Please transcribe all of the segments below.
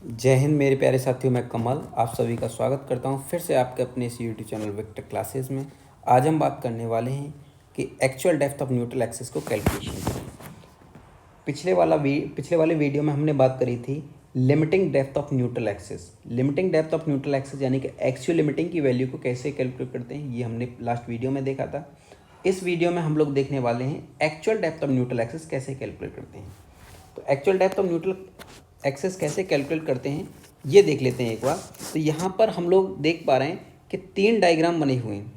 जय हिंद मेरे प्यारे साथियों, मैं कमल आप सभी का स्वागत करता हूं फिर से आपके अपने इस यूट्यूब चैनल वेक्टर क्लासेस में। आज हम बात करने वाले हैं कि actual depth of neutral axis को कैलकुलेशन करें। पिछले वाले वीडियो में हमने बात करी थी limiting depth of neutral axis. Limiting depth of neutral axis यानी कि एक्चुअल लिमिटिंग की वैल्यू को कैसे कैलकुलेट करते हैं, ये हमने लास्ट वीडियो में देखा था। इस वीडियो में हम लोग देखने वाले हैं actual depth of neutral axis कैसे कैलकुलेट करते हैं। तो actual depth of neutral axis कैसे कैलकुलेट करते हैं ये देख लेते हैं एक बार। तो यहाँ पर हम लोग देख पा रहे हैं कि 3 डायग्राम बने हुए हैं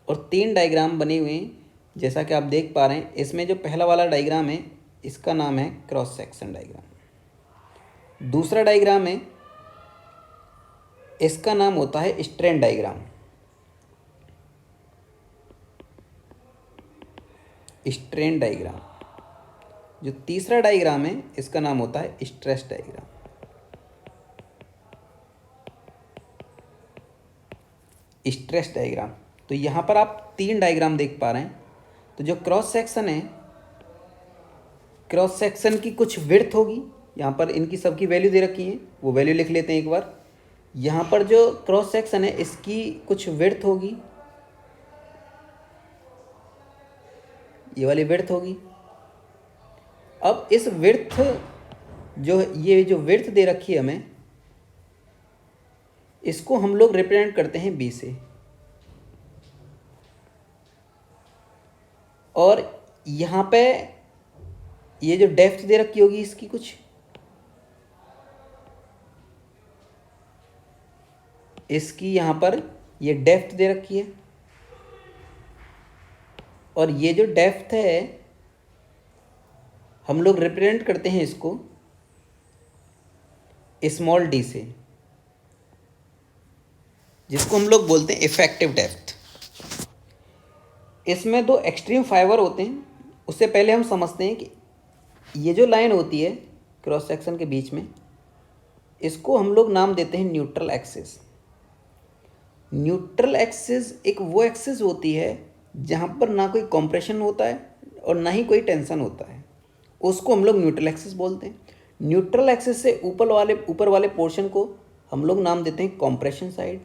और 3 डायग्राम बने हुए हैं जैसा कि आप देख पा रहे हैं। इसमें जो पहला वाला डायग्राम है इसका नाम है क्रॉस सेक्शन डायग्राम। दूसरा डायग्राम है इसका नाम होता है स्ट्रेन डायग्राम। Strain diagram. जो तीसरा डायग्राम है इसका नाम होता है स्ट्रेस डायग्राम। Stress diagram. तो यहाँ पर आप 3 डायग्राम देख पा रहे हैं। तो जो क्रॉस सेक्शन है, क्रॉस सेक्शन की कुछ विड्थ होगी, यहाँ पर इनकी सबकी वैल्यू दे रखी है, वो वैल्यू लिख लेते हैं एक बार। यहाँ पर जो क्रॉस सेक्शन है इसकी कुछ विड्थ होगी, ये वाली विड्थ होगी। अब इस विड्थ ये जो विड्थ दे रखी है हमें, इसको हम लोग रिप्रेजेंट करते हैं बी से। और यहाँ पे ये जो डेप्थ दे रखी होगी इसकी कुछ, इसकी यहाँ पर ये डेप्थ दे रखी है और ये जो डेप्थ है हम लोग रिप्रेजेंट करते हैं इसको स्मॉल डी से, जिसको हम लोग बोलते हैं इफेक्टिव डेप्थ। इसमें 2 एक्सट्रीम फाइबर होते हैं। उससे पहले हम समझते हैं कि ये जो लाइन होती है क्रॉस सेक्शन के बीच में, इसको हम लोग नाम देते हैं न्यूट्रल एक्सिस। न्यूट्रल एक्सिस एक वो एक्सिस होती है जहाँ पर ना कोई कॉम्प्रेशन होता है और ना ही कोई टेंशन होता है, उसको हम लोग न्यूट्रल एक्सिस बोलते हैं। न्यूट्रल एक्सिस से ऊपर वाले पोर्शन को हम लोग नाम देते हैं कॉम्प्रेशन साइड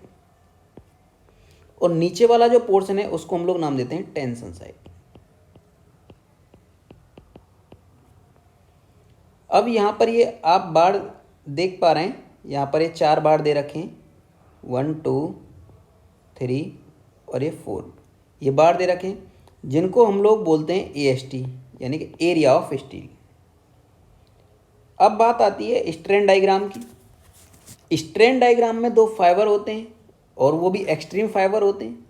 और नीचे वाला जो पोर्शन है उसको हम लोग नाम देते हैं टेंशन साइड। अब यहाँ पर ये आप बार देख पा रहे हैं, यहाँ पर ये 4 बार दे रखे हैं, 1 2 3 और ये 4, ये बार दे रखे हैं जिनको हम लोग बोलते हैं AST यानी कि एरिया ऑफ स्टील। अब बात आती है स्ट्रेन डायग्राम की। स्ट्रेन डायग्राम में 2 फाइबर होते हैं और वो भी एक्सट्रीम फाइबर होते हैं।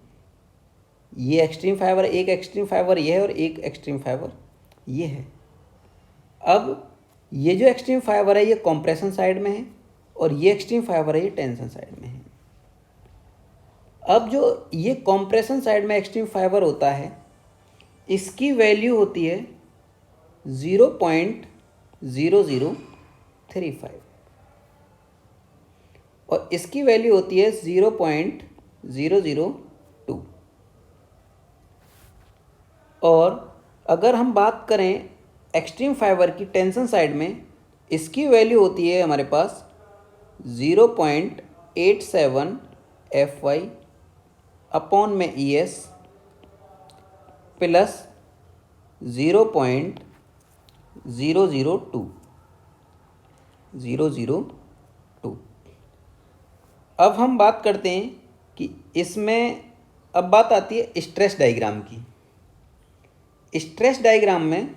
ये एक्सट्रीम फाइबर, एक एक्सट्रीम फाइबर ये है और एक एक्सट्रीम फाइबर ये है। अब ये जो एक्सट्रीम फाइबर है ये कंप्रेशन साइड में है और ये एक्सट्रीम फाइबर है ये टेंशन साइड में है। अब जो ये कंप्रेशन साइड में एक्सट्रीम फाइबर होता है इसकी वैल्यू होती है 0.0035 और इसकी वैल्यू होती है 0.002। और अगर हम बात करें एक्सट्रीम फाइबर की टेंशन साइड में, इसकी वैल्यू होती है हमारे पास 0.87 FY अपॉन में ES प्लस 0.002। अब हम बात करते हैं कि इसमें अब बात आती है स्ट्रेस डायग्राम की। स्ट्रेस डायग्राम में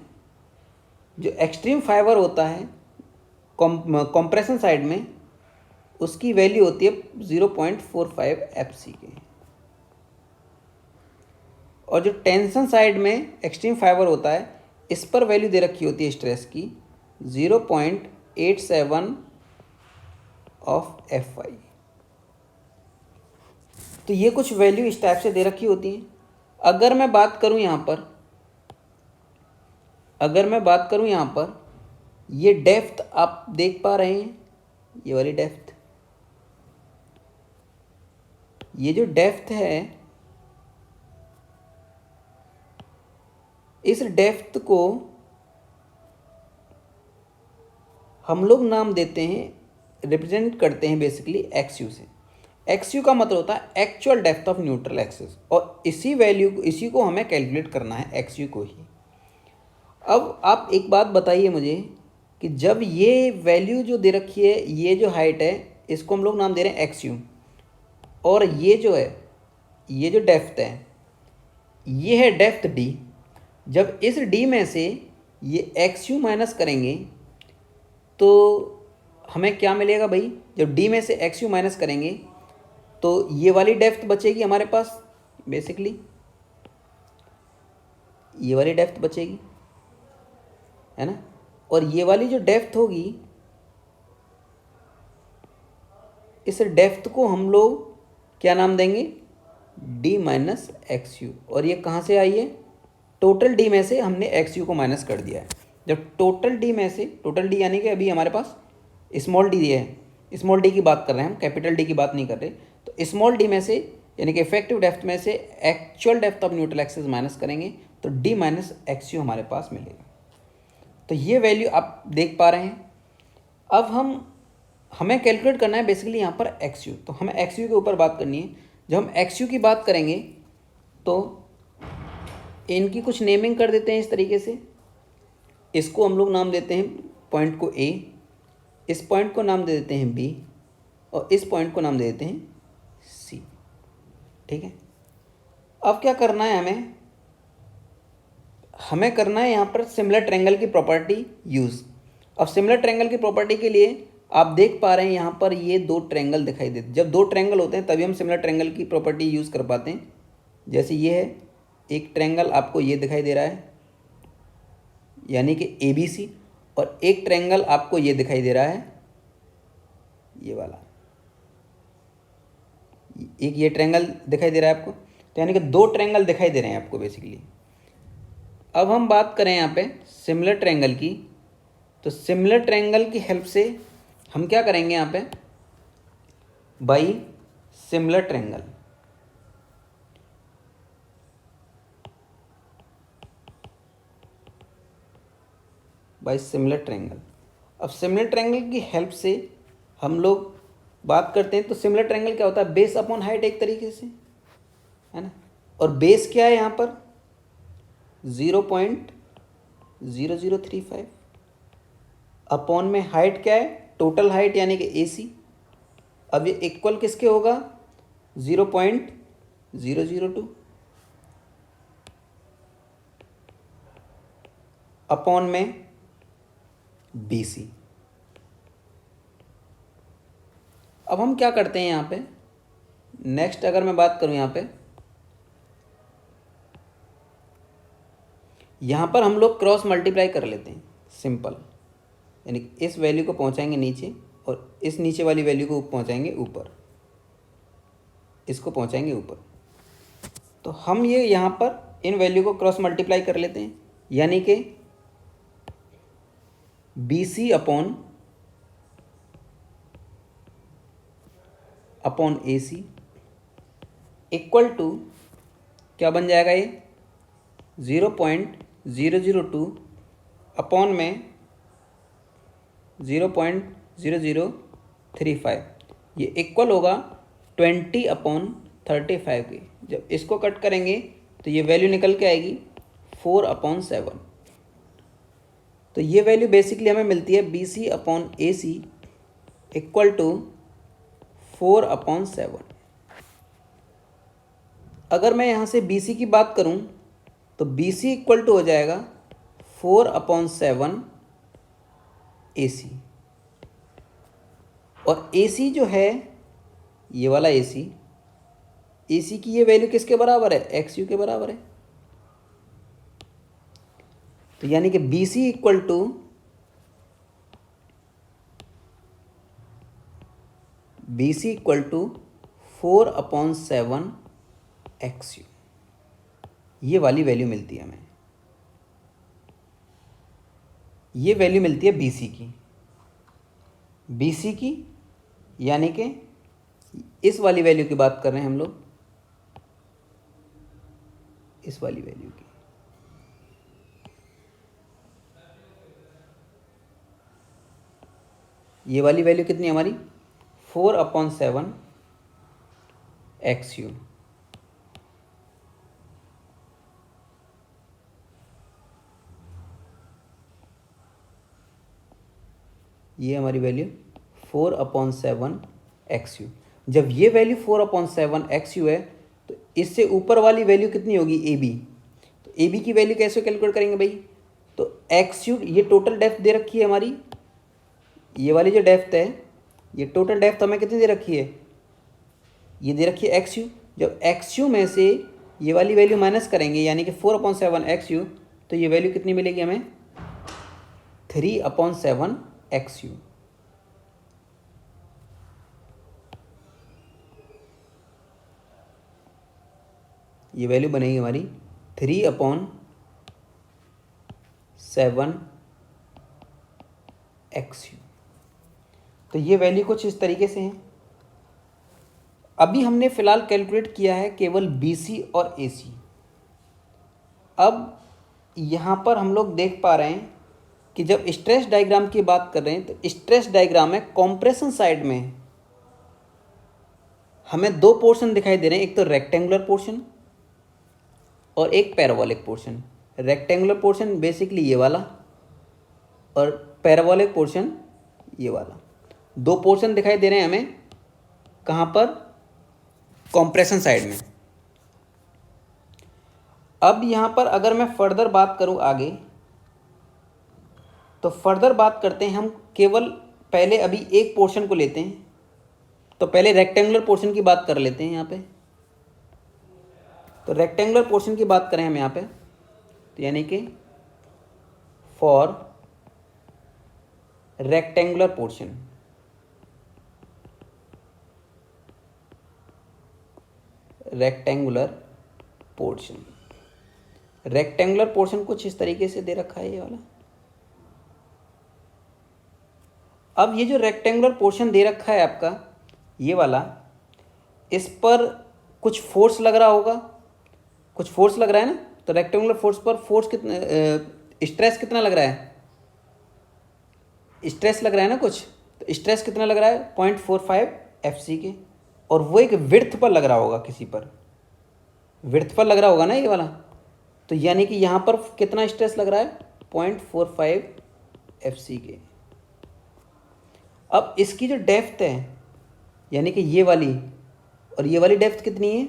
जो एक्सट्रीम फाइबर होता है कंप्रेशन साइड में, उसकी वैल्यू होती है 0.45 FC के। और जो टेंशन साइड में एक्सट्रीम फाइबर होता है इस पर वैल्यू दे रखी होती है स्ट्रेस की 0.87 FY। तो ये कुछ वैल्यू इस टाइप से दे रखी होती हैं। अगर मैं बात करूं यहाँ पर, ये डेप्थ आप देख पा रहे हैं, ये वाली डेप्थ, ये जो डेप्थ है इस डेप्थ को हम लोग नाम देते हैं रिप्रेजेंट करते हैं बेसिकली एक्स यू से। एक्स यू का मतलब होता है actual depth of neutral axis, और इसी को हमें कैलकुलेट करना है, एक्स यू को ही। अब आप एक बात बताइए मुझे कि जब ये वैल्यू जो दे रखी है, ये जो हाइट है, इसको हम लोग नाम दे रहे हैं एक्स यू, और ये जो है, ये जो डेप्थ है, ये है डेप्थ डी। जब इस डी में से ये एक्स यू माइनस करेंगे तो हमें क्या मिलेगा भाई? जब डी में से एक्स यू माइनस करेंगे तो ये वाली डेप्थ बचेगी हमारे पास, बेसिकली ये वाली डेप्थ बचेगी, है ना। और ये वाली जो डेप्थ होगी, इस डेप्थ को हम लोग क्या नाम देंगे? D minus x U. और ये कहाँ से आई है? टोटल डी में से हमने एक्स यू को माइनस कर दिया है। जब टोटल डी में से, टोटल डी यानी कि अभी हमारे पास स्मॉल डी है, स्मॉल डी की बात कर रहे हैं हम, कैपिटल डी की बात नहीं कर रहे। तो स्मॉल डी में से यानी कि इफेक्टिव डेप्थ में से actual depth of neutral axis minus करेंगे तो डी माइनस एक्स यू हमारे पास मिलेगा। तो ये वैल्यू आप देख पा रहे हैं। अब हमें कैलकुलेट करना है बेसिकली यहाँ पर एक्स यू, तो हमें एक्स यू के ऊपर बात करनी है। जब हम एक्स यू की बात करेंगे तो इनकी कुछ नेमिंग कर देते हैं इस तरीके से। इसको हम लोग नाम देते हैं पॉइंट को ए, इस पॉइंट को नाम दे देते हैं बी, और इस पॉइंट को नाम दे देते हैं सी। ठीक है, अब क्या करना है हमें करना है यहाँ पर सिमिलर ट्रायंगल की प्रॉपर्टी यूज़। अब सिमिलर ट्रायंगल की प्रॉपर्टी के लिए आप देख पा रहे हैं यहाँ पर ये दो ट्रायंगल दिखाई देते। जब दो ट्रायंगल होते हैं तभी हम सिमिलर ट्रायंगल की प्रॉपर्टी यूज़ कर पाते हैं। जैसे ये है, एक ट्रायंगल आपको ये दिखाई दे रहा है यानी कि ए बी सी, और एक ट्रायंगल आपको ये दिखाई दे रहा है, ये वाला, एक ये ट्रायंगल दिखाई दे रहा है आपको। तो यानी कि दो ट्रायंगल दिखाई दे रहे हैं आपको बेसिकली। अब हम बात करें यहाँ पे सिमिलर ट्रायंगल की, तो सिमिलर ट्रायंगल की हेल्प से हम क्या करेंगे यहाँ पे? By similar triangle, by similar triangle. अब सिमिलर ट्रायंगल की हेल्प से हम लोग बात करते हैं। तो सिमिलर ट्रायंगल क्या होता है? बेस अपॉन हाइट एक तरीके से, है ना। और बेस क्या है यहाँ पर? 0.0035। अपॉन में हाइट क्या है? टोटल हाइट यानी कि ए सी। अब ये इक्वल किसके होगा? 0.002 अपॉन में बी सी। अब हम क्या करते हैं यहाँ पे? नेक्स्ट अगर मैं बात करूँ यहाँ पर हम लोग क्रॉस मल्टीप्लाई कर लेते हैं, सिंपल। यानी इस वैल्यू को पहुँचाएंगे नीचे और इस नीचे वाली वैल्यू को पहुँचाएंगे ऊपर, इसको पहुँचाएंगे ऊपर। तो हम ये यहाँ पर इन वैल्यू को क्रॉस मल्टीप्लाई कर लेते हैं, यानी कि B C upon A C equal to क्या बन जाएगा? ये 0.002 अपॉन में 0.0035, ये इक्वल होगा 20/35 के। जब इसको कट करेंगे तो ये वैल्यू निकल के आएगी 4/7। तो ये वैल्यू बेसिकली हमें मिलती है B C upon A C equal to 4/7। अगर मैं यहाँ से बी सी की बात करूँ तो बी सी इक्वल टू हो जाएगा 4/7 ए सी, और ए सी जो है ये वाला ए सी की ये वैल्यू किसके बराबर है? एक्स यू के बराबर है। तो यानी कि B C equal to 4/7 X U, ये वाली वैल्यू मिलती है हमें। ये वैल्यू मिलती है बी सी की, यानी कि इस वाली वैल्यू की बात कर रहे हैं हम लोग, इस वाली वैल्यू की। ये वाली वैल्यू कितनी है हमारी 4/7 XU। ये हमारी वैल्यू 4/7 XU। जब ये वैल्यू 4/7 XU है तो इससे ऊपर वाली वैल्यू कितनी होगी AB। तो AB की वैल्यू कैसे कैलकुलेट करेंगे भाई, तो XU ये टोटल डेप्थ दे रखी है हमारी, ये वाली जो डेप्थ है ये टोटल डेप्थ हमें कितनी दे रखी है, ये दे रखी है XU। जब XU में से ये वाली वैल्यू माइनस करेंगे यानी कि 4/7 XU, तो ये वैल्यू कितनी मिलेगी हमें 3/7 XU। ये वैल्यू बनेगी हमारी 3/7 XU। तो ये वैल्यू कुछ इस तरीके से है। अभी हमने फिलहाल कैलकुलेट किया है केवल BC और AC। अब यहाँ पर हम लोग देख पा रहे हैं कि जब स्ट्रेस डायग्राम की बात कर रहे हैं तो स्ट्रेस डायग्राम में कॉम्प्रेशन साइड में हमें दो पोर्शन दिखाई दे रहे हैं, एक तो रेक्टेंगुलर पोर्शन और एक parabolic portion. Rectangular portion basically ये वाला और पैराबोलिक पोर्शन ये वाला। दो पोर्शन दिखाई दे रहे हैं हमें कहाँ पर, कॉम्प्रेशन साइड में। अब यहाँ पर अगर मैं फर्दर बात करूँ आगे, तो फर्दर बात करते हैं हम केवल पहले अभी एक पोर्शन को लेते हैं। तो पहले रेक्टेंगुलर पोर्शन की बात कर लेते हैं यहाँ पे। तो रेक्टेंगुलर पोर्शन की बात करें हम यहाँ पे, तो यानी कि for rectangular portion, rectangular portion, rectangular portion कुछ इस तरीके से दे रखा है ये वाला। अब ये जो रेक्टेंगुलर पोर्शन दे रखा है आपका ये वाला, इस पर कुछ फोर्स लग रहा होगा, कुछ फोर्स लग रहा है ना। तो रेक्टेंगुलर फोर्स पर फोर्स कितना, स्ट्रेस कितना लग रहा है, स्ट्रेस लग रहा है ना कुछ। तो स्ट्रेस कितना लग रहा है 0.45 FC के, और वो एक विड्थ पर लग रहा होगा, किसी पर विड्थ पर लग रहा होगा ना ये वाला। तो यानी कि यहाँ पर कितना स्ट्रेस लग रहा है 0.45 FC के। अब इसकी जो डेप्थ है यानी कि ये वाली और ये वाली डेप्थ कितनी है,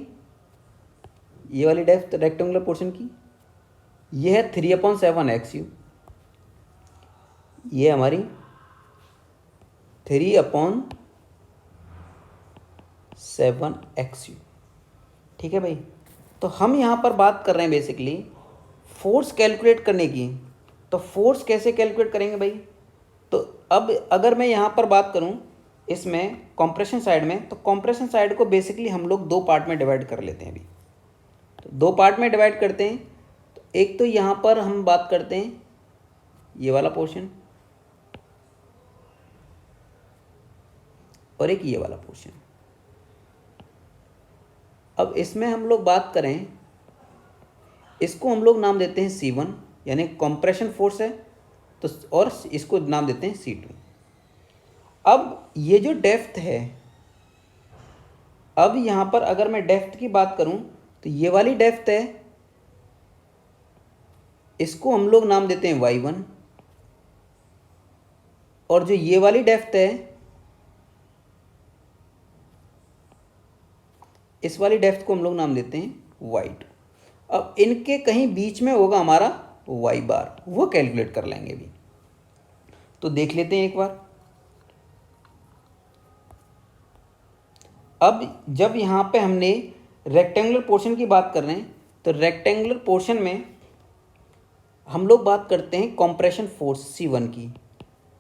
ये वाली डेप्थ रेक्टेंगुलर पोर्शन की ये है 3/7 XU। ये हमारी 3/7 XU, ठीक है भाई। तो हम यहाँ पर बात कर रहे हैं बेसिकली फोर्स कैलकुलेट करने की। तो फोर्स कैसे कैलकुलेट करेंगे भाई, तो अब अगर मैं यहाँ पर बात करूँ इसमें कंप्रेशन साइड में, तो कंप्रेशन साइड को बेसिकली हम लोग दो पार्ट में डिवाइड कर लेते हैं अभी। तो दो पार्ट में डिवाइड करते हैं। तो एक तो यहाँ पर हम बात करते हैं ये वाला पोर्शन और एक ये वाला पोर्शन। अब इसमें हम लोग बात करें, इसको हम लोग नाम देते हैं C1 यानी कंप्रेशन फोर्स है, तो और इसको नाम देते हैं C2। अब ये जो डेप्थ है, अब यहाँ पर अगर मैं डेप्थ की बात करूँ तो ये वाली डेप्थ है, इसको हम लोग नाम देते हैं Y1, और जो ये वाली डेप्थ है इस वाली डेप्थ को हम लोग नाम देते हैं Y2। अब इनके कहीं बीच में होगा हमारा Y बार, वो कैलकुलेट कर लेंगे अभी। तो देख लेते हैं एक बार। अब जब यहाँ पे हमने रेक्टेंगुलर पोर्शन की बात कर रहे हैं, तो रेक्टेंगुलर पोर्शन में हम लोग बात करते हैं कंप्रेशन फोर्स C1 की।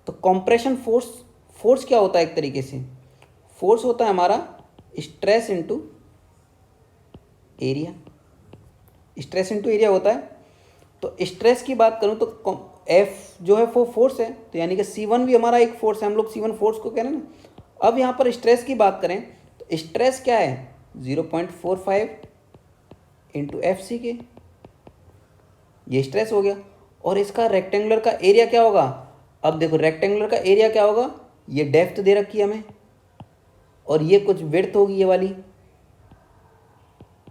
तो कंप्रेशन फोर्स, फोर्स क्या होता है, एक तरीके से फोर्स होता है हमारा stress into area, stress into area होता है। तो स्ट्रेस की बात करूं तो F जो है वो फोर्स है, तो यानी कि C1 भी हमारा एक फोर्स है, हम लोग C1 फोर्स को कह रहे हैं ना। अब यहाँ पर स्ट्रेस की बात करें तो स्ट्रेस क्या है 0.45 इंटू FC के, ये स्ट्रेस हो गया। और इसका रेक्टेंगुलर का एरिया क्या होगा, अब देखो रेक्टेंगुलर का एरिया क्या होगा ये डेप्थ दे रखी है हमें, और ये कुछ विड्थ होगी ये वाली।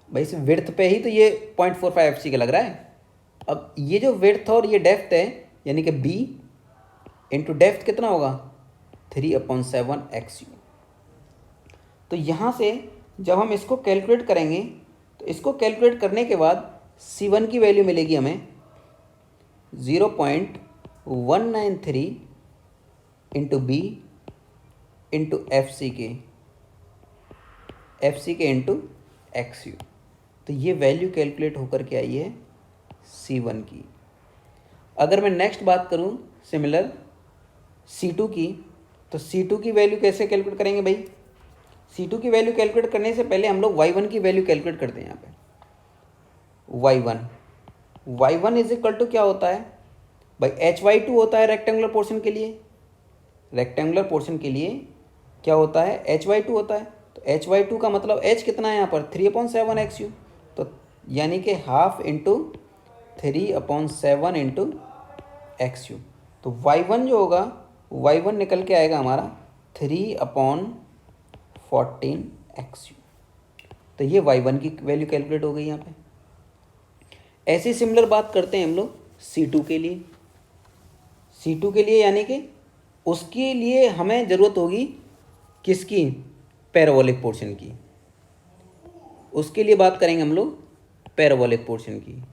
भाई इस विड्थ पे ही तो ये 0.45 एफ सी का लग रहा है। अब ये जो विड्थ और ये डेप्थ है, यानी कि बी इंटू डेप्थ कितना होगा 3/7 एक्स यू। तो यहाँ से जब हम इसको कैलकुलेट करेंगे तो इसको कैलकुलेट करने के बाद C1 की वैल्यू मिलेगी हमें 0.193 into B into F C K into X you. तो ये वैल्यू कैलकुलेट होकर के आई है C1 की। अगर मैं नेक्स्ट बात करूँ सिमिलर C2 की, तो C2 की वैल्यू कैसे कैलकुलेट करेंगे भाई। C2 की वैल्यू कैलकुलेट करने से पहले हम लोग Y1 की वैल्यू कैलकुलेट करते हैं। यहाँ पे Y1 इज इक्वल टू क्या होता है भाई, HY2 होता है रेक्टेंगुलर पोर्शन के लिए। रेक्टेंगुलर पोर्शन के लिए क्या होता है, HY2 होता है। तो HY2 का मतलब H कितना है यहाँ पर 3/7 एक्स यू, तो यानी कि half into 3/7 into X you. तो Y1 जो होगा, Y1 निकल के आएगा हमारा 3/14 एक्स यू। तो ये Y1 की वैल्यू कैलकुलेट हो गई यहाँ पे। ऐसी सिमिलर बात करते हैं हम लोग C2 के लिए। C2 के लिए यानी कि उसके लिए हमें ज़रूरत होगी किसकी, पैराबोलिक पोर्शन की। उसके लिए बात करेंगे हम लोग पैराबोलिक पोर्शन की।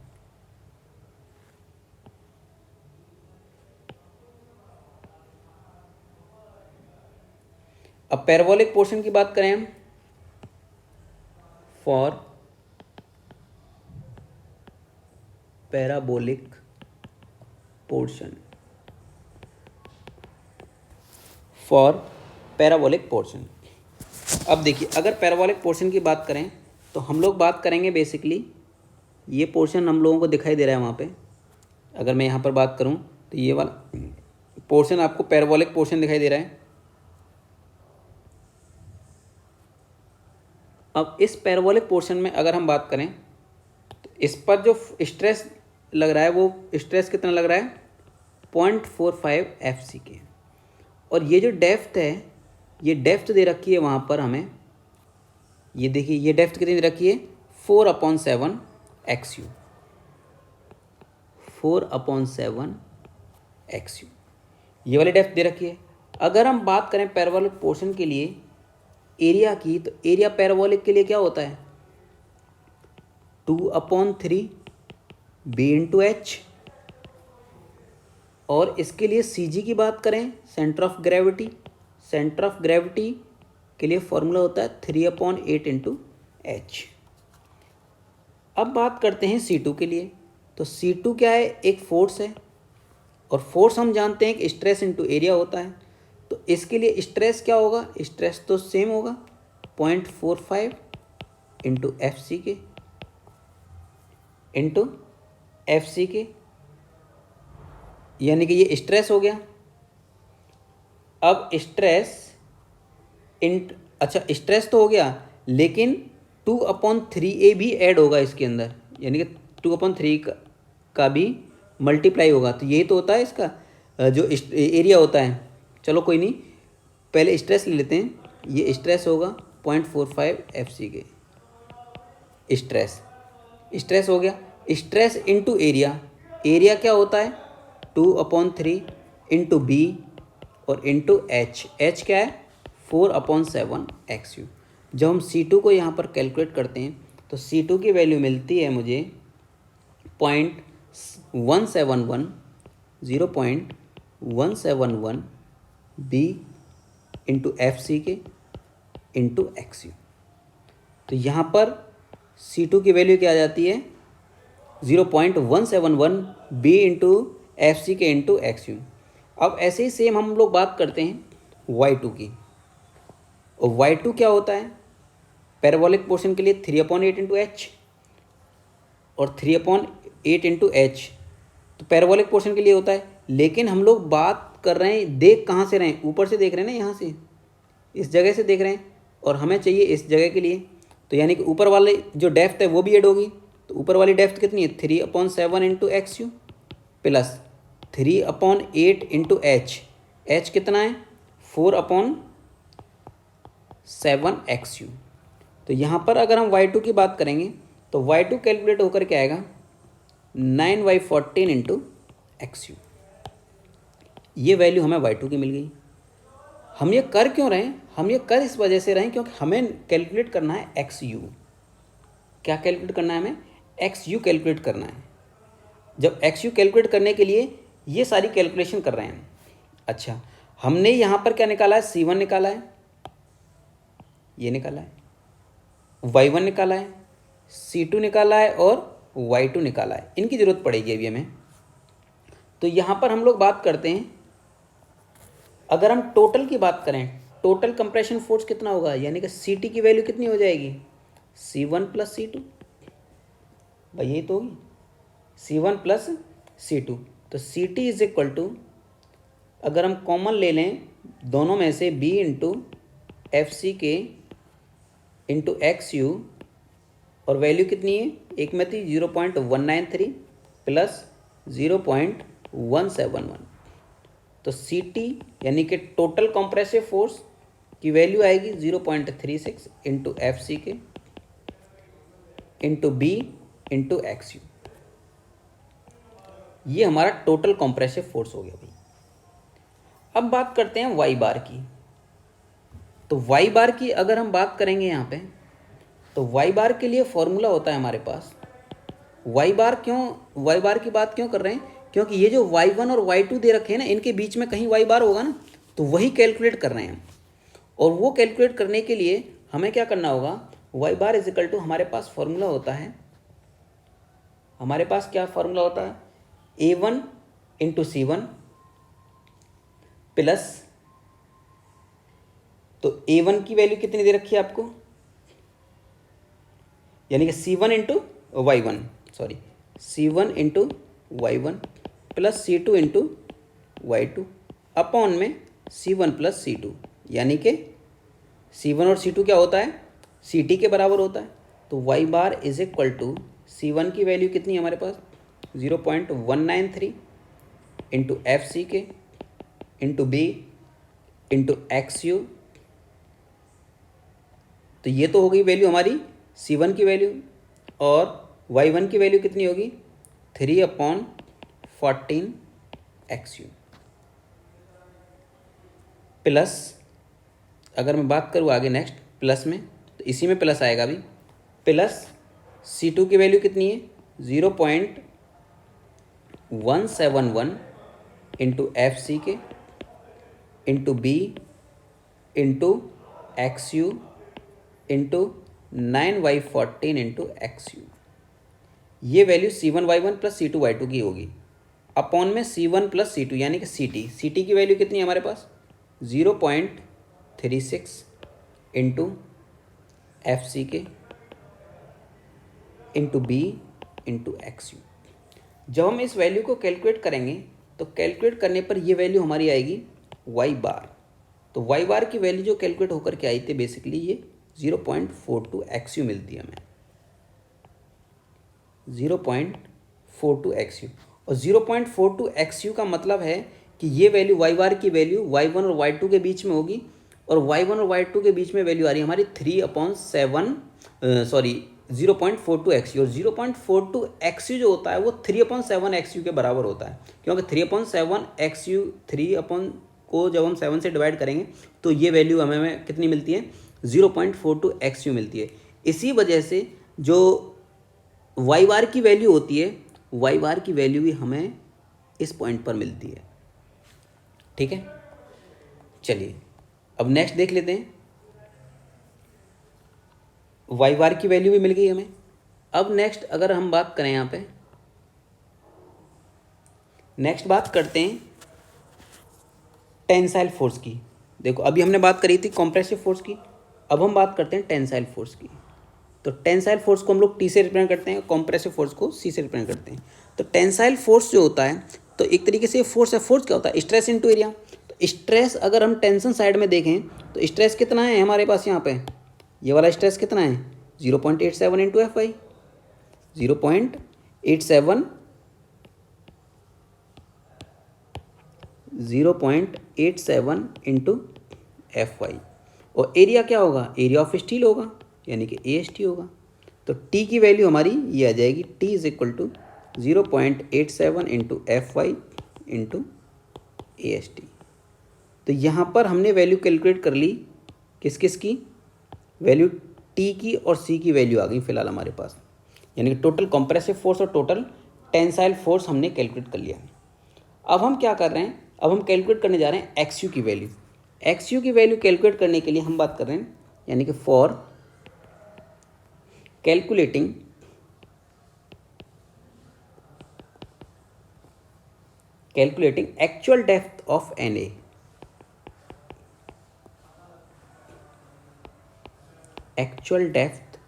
अब पैराबोलिक पोर्शन की बात करें हम, for parabolic portion, for parabolic portion. अब देखिए, अगर पैराबोलिक पोर्शन की बात करें तो हम लोग बात करेंगे बेसिकली, ये पोर्शन हम लोगों को दिखाई दे रहा है वहाँ पे। अगर मैं यहाँ पर बात करूँ तो ये वाला पोर्शन आपको पैराबोलिक पोर्शन दिखाई दे रहा है। अब इस पैराबोलिक पोर्शन में अगर हम बात करें तो इस पर जो स्ट्रेस लग रहा है, वो स्ट्रेस कितना लग रहा है 0.45 एफ सी के। और ये जो डेप्थ है, ये डेप्थ दे रखी है वहाँ पर हमें, ये देखिए ये डेप्थ कितनी दे रखी है 4/7 एक्स यू, 4/7 एक्स यू, ये वाली डेप्थ दे रखी है। अगर हम बात करें पैराबोलिक पोर्शन के लिए एरिया की, तो एरिया पैराबोलिक के लिए क्या होता है 2/3 बी इंटू एच। और इसके लिए सी जी की बात करें, centre of gravity, centre of gravity के लिए फॉर्मूला होता है 3/8 इंटू एच। अब बात करते हैं C2 के लिए। तो C2 क्या है, एक फोर्स है, और फोर्स हम जानते हैं कि स्ट्रेस इंटू एरिया होता है। तो इसके लिए स्ट्रेस क्या होगा, स्ट्रेस तो सेम होगा 0.45 into F C K into F C के, यानी कि ये स्ट्रेस हो गया। अब स्ट्रेस अच्छा स्ट्रेस तो हो गया, लेकिन 2/3A भी ऐड होगा इसके अंदर, यानी कि 2/3 का भी मल्टीप्लाई होगा। तो यही तो होता है इसका जो एरिया होता है। चलो कोई नहीं, पहले स्ट्रेस ले लेते हैं। ये स्ट्रेस होगा 0.45 एफ सी के, स्ट्रेस हो गया। स्ट्रेस इंटू एरिया, एरिया क्या होता है 2/3 इंटू बी और इंटू एच, एच क्या है 4/7 एक्स यू। जब हम C2 को यहाँ पर कैलकुलेट करते हैं तो C2 की वैल्यू मिलती है मुझे 0.171 B into F C K into X you. तो यहाँ पर C2 की वैल्यू क्या आ जाती है 0.171 B into F C K into X you. अब ऐसे ही सेम हम लोग बात करते हैं Y2 की। और Y2 क्या होता है पैराबोलिक पोर्शन के लिए 3/8 इंटू एच और 3/8 इंटू एच, तो पैराबोलिक पोर्शन के लिए होता है। लेकिन हम लोग बात कर रहे हैं, देख कहाँ से रहे हैं, ऊपर से देख रहे हैं ना, यहाँ से इस जगह से देख रहे हैं, और हमें चाहिए इस जगह के लिए। तो यानी कि ऊपर वाले जो डेप्थ है वो भी ऐड होगी। तो ऊपर वाली डेप्थ कितनी है 3/7 into X you plus 3/8 into H, H कितना है 4/7 XU। तो यहाँ पर अगर हम y2 की बात करेंगे तो y2 कैलकुलेट होकर के आएगा 9/14 इंटू XU। ये वैल्यू हमें y2 की मिल गई। हम ये कर क्यों रहे हैं? हम ये कर इस वजह से रहे हैं क्योंकि हमें कैलकुलेट करना है XU। क्या कैलकुलेट करना है हमें? XU कैलकुलेट करना है। जब XU कैलकुलेट करने के लिए ये सारी कैलकुलेशन कर रहे हैं। अच्छा, हमने यहाँ पर क्या निकाला है? C1 निकाला है, ये निकाला है, Y1 निकाला है, C2 निकाला है और Y2 निकाला है। इनकी ज़रूरत पड़ेगी अभी हमें। तो यहाँ पर हम लोग बात करते हैं, अगर हम टोटल की बात करें, टोटल कंप्रेशन फोर्स कितना होगा, यानी कि CT की वैल्यू कितनी हो जाएगी? C1 plus C2। भाई यही तो होगी, C1 प्लस C2। तो CT इज इक्वल टू, अगर हम कॉमन ले लें दोनों में से, B into FC K into XU, और वैल्यू कितनी है? एक में थी 0.193 प्लस 0.171। तो CT यानी कि टोटल कंप्रेसिव फोर्स की वैल्यू आएगी 0.36 into FC K into B into XU। ये हमारा टोटल कंप्रेसिव फोर्स हो गया भाई। अब बात करते हैं Y बार की। तो Y बार की अगर हम बात करेंगे यहाँ पे, तो Y बार के लिए फॉर्मूला होता है हमारे पास। Y बार की बात क्यों कर रहे हैं? क्योंकि ये जो Y1 और Y2 दे रखे हैं ना, इनके बीच में कहीं Y बार होगा ना, तो वही कैलकुलेट कर रहे हैं। और वो कैलकुलेट करने के लिए हमें क्या करना होगा? Y bar is equal to, हमारे पास फॉर्मूला होता है, हमारे पास क्या फॉर्मूला होता है? A1 इंटू C1 प्लस, तो A1 की वैल्यू कितनी दे रखी है आपको, यानी कि C1 into Y1, sorry C1 into Y1 plus C2 into Y2 upon में C1 प्लस C2, यानी कि C1 और C2 क्या होता है? CT के बराबर होता है। तो Y bar is equal to, C1 की वैल्यू कितनी है हमारे पास? 0.193 into FC K into B into XU। तो ये तो हो गई वैल्यू हमारी C1 की वैल्यू, और Y1 की वैल्यू कितनी होगी? 3/14 XU प्लस, अगर मैं बात करूँ आगे नेक्स्ट प्लस में, तो इसी में प्लस आएगा अभी, प्लस C2 की वैल्यू कितनी है? 0.171 into FC K into B into XU into 9/14 into XU। ये value C1 Y1 plus C2 Y2 की होगी, अपॉन में C1 प्लस C2 यानी कि CT की वैल्यू कितनी है हमारे पास? 0.36 into FC K into B into XU। जब हम इस वैल्यू को कैलकुलेट करेंगे तो कैलकुलेट करने पर ये वैल्यू हमारी आएगी Y बार। तो Y बार की वैल्यू जो कैलकुलेट होकर के आई थी, बेसिकली ये 0.42 XU मिलती है हमें, 0.42 XU। और 0.42 XU का मतलब है कि ये वैल्यू Y बार की वैल्यू Y1 और Y2 के बीच में होगी, और Y1 और Y2 के बीच में वैल्यू आ रही है हमारी 0.42 XU। और 0.42 XU जो होता है वो 3/7 XU के बराबर होता है, क्योंकि 3/7 XU, 3 को जब हम 7 से डिवाइड करेंगे तो ये वैल्यू हमें कितनी मिलती है? 0.42 XU मिलती है। इसी वजह से जो Y बार की वैल्यू होती है, Y बार की वैल्यू भी हमें इस पॉइंट पर मिलती है। ठीक है, चलिए अब नेक्स्ट देख लेते हैं। Y बार की वैल्यू भी मिल गई हमें। अब नेक्स्ट अगर हम बात करें, यहाँ पे नेक्स्ट बात करते हैं टेंसाइल फोर्स की। देखो अभी हमने बात करी थी कॉम्प्रेसिव फोर्स की, अब हम बात करते हैं टेंसाइल फोर्स की। तो टेंसाइल फोर्स को हम लोग T से रिप्रेजेंट करते हैं, कॉम्प्रेसिव फोर्स को C से रिप्रेजेंट करते हैं। तो टेंसाइल फोर्स जो होता है, तो एक तरीके से फोर्स है। फोर्स क्या होता है? Stress into area. तो स्ट्रेस अगर हम टेंशन साइड में देखें तो स्ट्रेस कितना है हमारे पास यहाँ पे? ये वाला स्ट्रेस कितना है? 0.87 इंटू FI, 0.87 इंटू Fy, और एरिया क्या होगा, एरिया ऑफ स्टील होगा, यानी कि AST होगा। तो T की वैल्यू हमारी ये आ जाएगी, T is equal to 0.87 into Fy into AST। तो यहाँ पर हमने वैल्यू कैलकुलेट कर ली, किस किस की वैल्यू, T की और C की वैल्यू आ गई फिलहाल हमारे पास, यानी कि टोटल कंप्रेसिव फोर्स और टोटल टेंसाइल फोर्स हमने कैलकुलेट कर लिया। अब हम क्या कर रहे हैं, अब हम कैलकुलेट करने जा रहे हैं XU की वैल्यू। XU की वैल्यू कैलकुलेट करने के लिए हम बात कर रहे हैं, यानी कि for calculating actual depth of NA, actual depth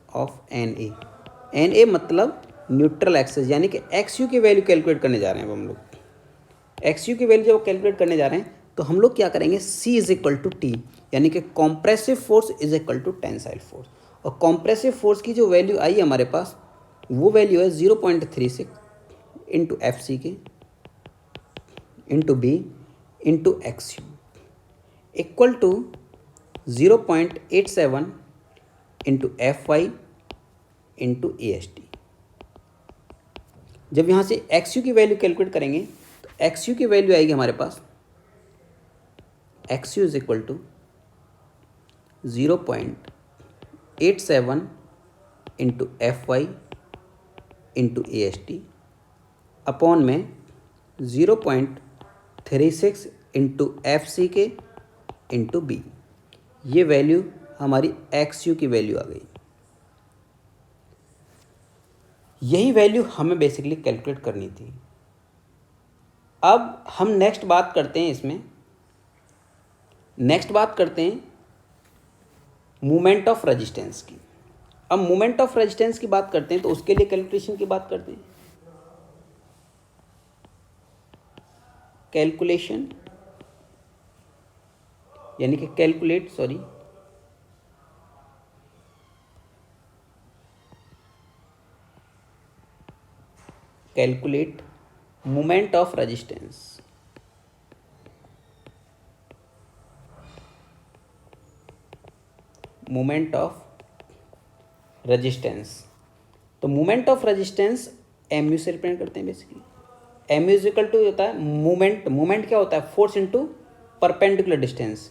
of NA मतलब न्यूट्रल एक्सिस, यानी कि XU की वैल्यू कैलकुलेट करने जा रहे हैं अब हम लोग। XU की वैल्यू जब कैलकुलेट करने जा रहे हैं तो हम लोग क्या करेंगे, C is equal to T, यानी कि compressive force is equal to tensile force. और कॉम्प्रेसिव फोर्स की जो वैल्यू आई हमारे पास, वो वैल्यू है 0.36 into FC K into B into XU equal to 0.87 into Fy into AST। जब यहाँ से XU की वैल्यू कैलकुलेट करेंगे तो XU की वैल्यू आएगी हमारे पास, XU is equal to 0.87 into Fy into AST upon में 0.36 into FC K into B। ये वैल्यू हमारी XU की वैल्यू आ गई। यही वैल्यू हमें बेसिकली कैलकुलेट करनी थी। अब हम नेक्स्ट बात करते हैं, इसमें नेक्स्ट बात करते हैं मोमेंट ऑफ रेजिस्टेंस की। अब मोमेंट ऑफ रेजिस्टेंस की बात करते हैं तो उसके लिए कैलकुलेशन की बात करते हैं। कैलकुलेशन यानी कि calculate moment of resistance. Moment of resistance, तो मोमेंट ऑफ रेजिस्टेंस MU से रिप्रेजेंट करते हैं basically. MU is equal to होता है मोमेंट क्या होता है, force into perpendicular distance.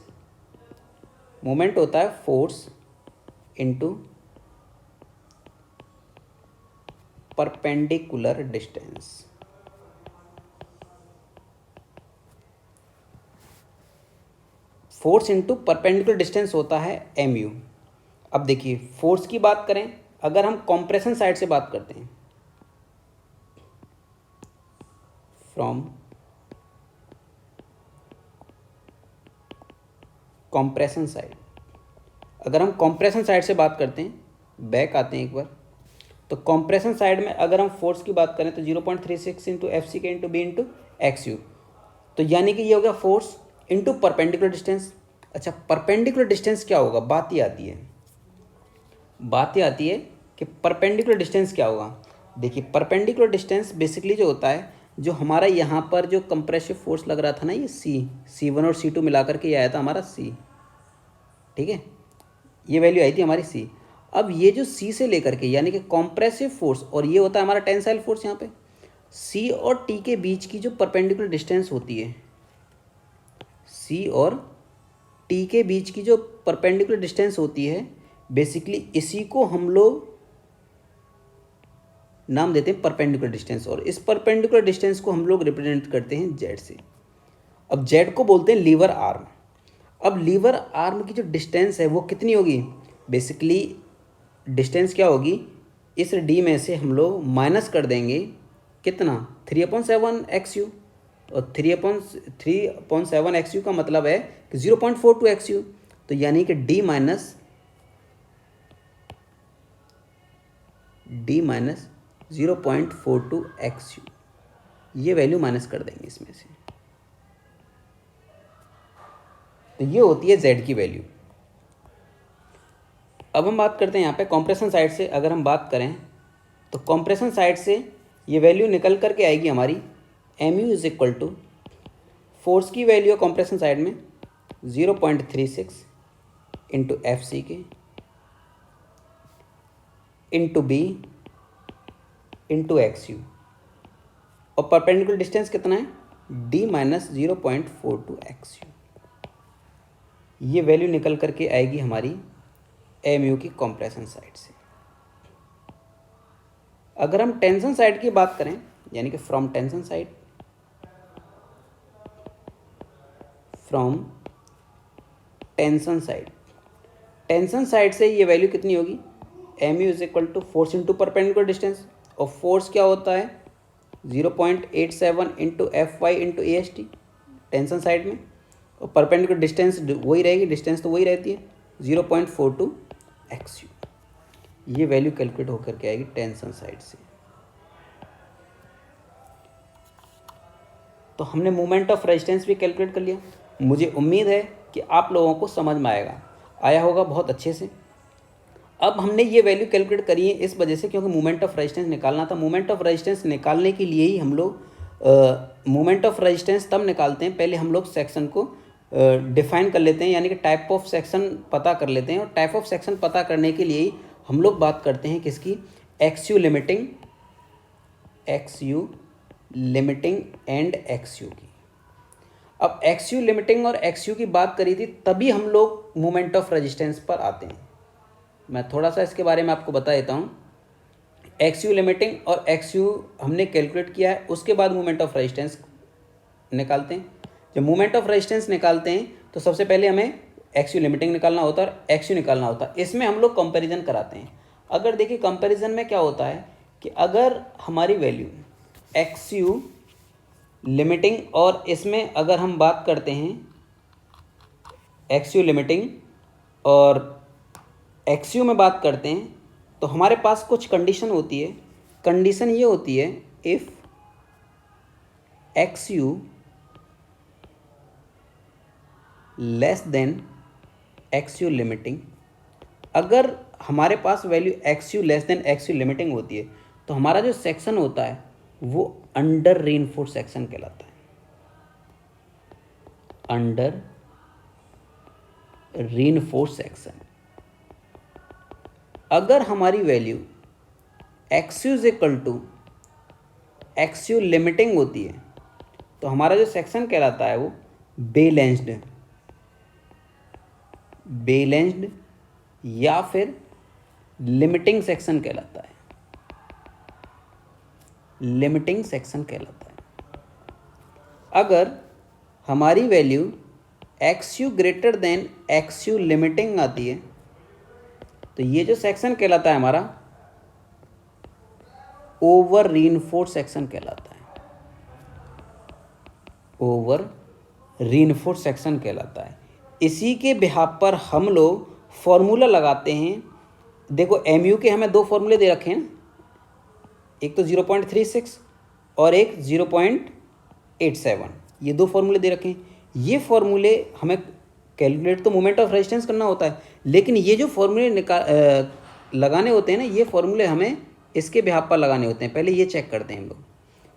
Moment होता है force into perpendicular distance. Force into perpendicular distance होता है MU। अब देखिए फोर्स की बात करें, अगर हम कंप्रेशन साइड से बात करते हैं, फ्रॉम कंप्रेशन साइड, अगर हम कंप्रेशन साइड से बात करते हैं, बैक आते हैं एक बार, तो कंप्रेशन साइड में अगर हम फोर्स की बात करें तो 0.36 into FC K into B into XU, तो यानी कि ये हो गया फोर्स इंटू परपेंडिकुलर डिस्टेंस। अच्छा, परपेंडिकुलर डिस्टेंस क्या होगा, बात ये आती है कि परपेंडिकुलर डिस्टेंस क्या होगा। देखिए परपेंडिकुलर डिस्टेंस बेसिकली जो होता है, जो हमारा यहाँ पर जो कंप्रेसिव फोर्स लग रहा था ना, ये C1 और C2 मिला करके ये आया था हमारा C, ठीक है, ये वैल्यू आई थी हमारी C। अब ये जो C से लेकर के यानी कि कंप्रेसिव फोर्स, और ये होता है हमारा टेंसाइल फोर्स, यहाँ पे C और T के बीच की जो परपेंडिकुलर डिस्टेंस होती है, C और T के बीच की जो परपेंडिकुलर डिस्टेंस होती है, बेसिकली इसी को हम लोग नाम देते हैं परपेंडिकुलर डिस्टेंस, और इस परपेंडिकुलर डिस्टेंस को हम लोग रिप्रेजेंट करते हैं Z से। अब Z को बोलते हैं लीवर आर्म। अब लीवर आर्म की जो डिस्टेंस है वो कितनी होगी, बेसिकली डिस्टेंस क्या होगी, इस D में से हम लोग माइनस कर देंगे कितना, 3/7 XU, और 3/7 XU का मतलब है कि 0.42 XU, तो यानी कि D माइनस 0.42 XU, ये वैल्यू माइनस कर देंगे इसमें से, तो ये होती है Z की वैल्यू। अब हम बात करते हैं यहाँ पे कंप्रेशन साइड से, अगर हम बात करें तो कंप्रेशन साइड से ये वैल्यू निकल करके आएगी हमारी MU is equal to, force की वैल्यू है कंप्रेशन साइड में 0.36 into F C K into B into X U, और परपेंडिकुलर डिस्टेंस कितना है, d माइनस 0.42 एक्स यू। ये वैल्यू निकल करके आएगी हमारी एम यू की कंप्रेशन साइड से। अगर हम टेंशन साइड की बात करें, यानी कि फ्रॉम टेंशन साइड से ये वैल्यू कितनी होगी, M U is equal to force into perpendicular distance, और फोर्स क्या होता है 0.87 into F Y into A S T tension side में, और परपेंडिकुलर डिस्टेंस वही रहेगी, डिस्टेंस तो वही रहती है 0.42 एक्स यू। ये वैल्यू कैलकुलेट होकर के आएगी टेंशन साइड से। तो हमने मोमेंट ऑफ रेजिस्टेंस भी कैलकुलेट कर लिया। मुझे उम्मीद है कि आप लोगों को समझ में आया होगा बहुत अच्छे से। अब हमने ये वैल्यू कैलकुलेट करी है इस वजह से क्योंकि मोमेंट ऑफ रेजिस्टेंस निकालना था। मोमेंट ऑफ रेजिस्टेंस निकालने के लिए ही हम लोग मोमेंट ऑफ रेजिस्टेंस तब निकालते हैं, पहले हम लोग सेक्शन को डिफाइन कर लेते हैं, यानी कि टाइप ऑफ सेक्शन पता कर लेते हैं। और टाइप ऑफ सेक्शन पता करने के लिए ही हम लोग बात करते हैं किसकी, x U limiting and x you की। अब एक्स यू लिमिटिंग और एक्स यू की बात करी थी, तभी हम लोग मोमेंट ऑफ रेजिस्टेंस पर आते हैं। मैं थोड़ा सा इसके बारे में आपको बता देता हूँ। एक्स यू लिमिटिंग और एक्स यू हमने कैलकुलेट किया है, उसके बाद मोमेंट ऑफ रेजिस्टेंस निकालते हैं। जब मोमेंट ऑफ रेजिस्टेंस निकालते हैं तो सबसे पहले हमें एक्स यू लिमिटिंग निकालना होता है और एक्स यू निकालना होता है। इसमें हम लोग कंपैरिजन कराते हैं। अगर देखिए कंपैरिजन में क्या होता है कि अगर हमारी वैल्यू एक्स यू लिमिटिंग और इसमें अगर हम बात करते हैं एक्स यू लिमिटिंग और एक्स यू में बात करते हैं, तो हमारे पास कुछ कंडीशन होती है। कंडीशन ये होती है, if X U less than X U limiting, अगर हमारे पास value X U less than X U limiting होती है तो हमारा जो सेक्शन होता है वो अंडर रीइंफोर्स्ड सेक्शन कहलाता है। Under reinforced section. अगर हमारी value X U is equal to X U limiting होती है तो हमारा जो सेक्शन कहलाता है वो बैलेंस्ड या फिर लिमिटिंग सेक्शन कहलाता है। लिमिटिंग सेक्शन कहलाता है। अगर हमारी value X U greater than X U limiting आती है तो ये जो सेक्शन कहलाता है हमारा ओवर रीइंफोर्स्ड सेक्शन कहलाता है। ओवर रीइंफोर्स्ड सेक्शन कहलाता है। इसी के बिहाफ पर हम लोग फॉर्मूला लगाते हैं। देखो एम यू के हमें दो फॉर्मूले दे रखे हैं, एक तो 0.36 और एक 0.87। ये दो फॉर्मूले दे रखे हैं। ये फॉर्मूले हमें कैलकुलेट तो मोमेंट ऑफ रेजिस्टेंस करना होता है, लेकिन ये जो फॉर्मूले लगाने होते हैं ना, ये फॉर्मूले हमें इसके बिहाफ पर लगाने होते हैं। पहले ये चेक करते हैं हम लोग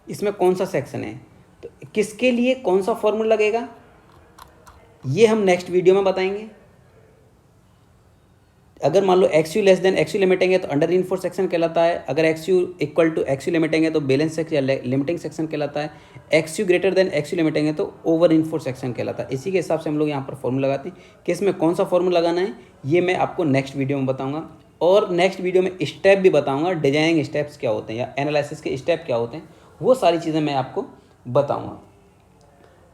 इसमें कौन सा सेक्शन है, तो किसके लिए कौन सा फॉर्मूला लगेगा ये हम नेक्स्ट वीडियो में बताएंगे। अगर मान लो X U less than X U limiting है तो अंडर रीइंफोर्स्ड सेक्शन कहलाता है। अगर X U equal to X U limiting है तो बैलेंस सेक्शन या लिमिटिंग सेक्शन कहलाता है। X U greater than X U limiting है तो ओवर रीइंफोर्स्ड सेक्शन कहलाता है। इसी के हिसाब से हम लोग यहाँ पर फॉर्मूला लगाते हैं कि इसमें कौन सा फॉर्मूला लगाना है, ये मैं आपको नेक्स्ट वीडियो में बताऊँगा। और नेक्स्ट वीडियो में स्टेप भी बताऊँगा, डिजाइनिंग स्टेप्स क्या होते हैं या एनालिसिस के स्टेप क्या होते हैं, वो सारी चीज़ें मैं आपको बताऊँगा।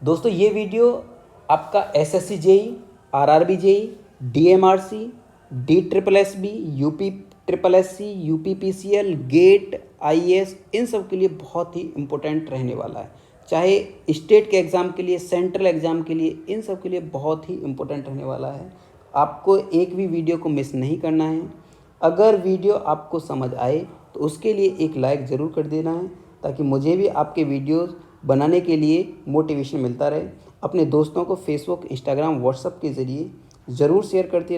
दोस्तों ये वीडियो आपका SSC JEE, RRB JEE, DMRC, DSSB, UPSSC, UPPCL, GATE, IAS, इन सब के लिए बहुत ही इम्पोर्टेंट रहने वाला है। चाहे स्टेट के एग्ज़ाम के लिए, सेंट्रल एग्ज़ाम के लिए, इन सब के लिए बहुत ही इम्पोर्टेंट रहने वाला है। आपको एक भी वीडियो को मिस नहीं करना है। अगर वीडियो आपको समझ आए तो उसके लिए एक लाइक ज़रूर कर देना है, ताकि मुझे भी आपके वीडियोज़ बनाने के लिए मोटिवेशन मिलता रहे। अपने दोस्तों को फेसबुक, इंस्टाग्राम, व्हाट्सएप के ज़रिए ज़रूर शेयर करते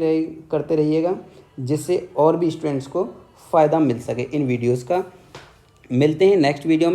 रहिएगा, जिससे और भी स्टूडेंट्स को फ़ायदा मिल सके इन वीडियोज़ का। मिलते हैं नेक्स्ट वीडियो में।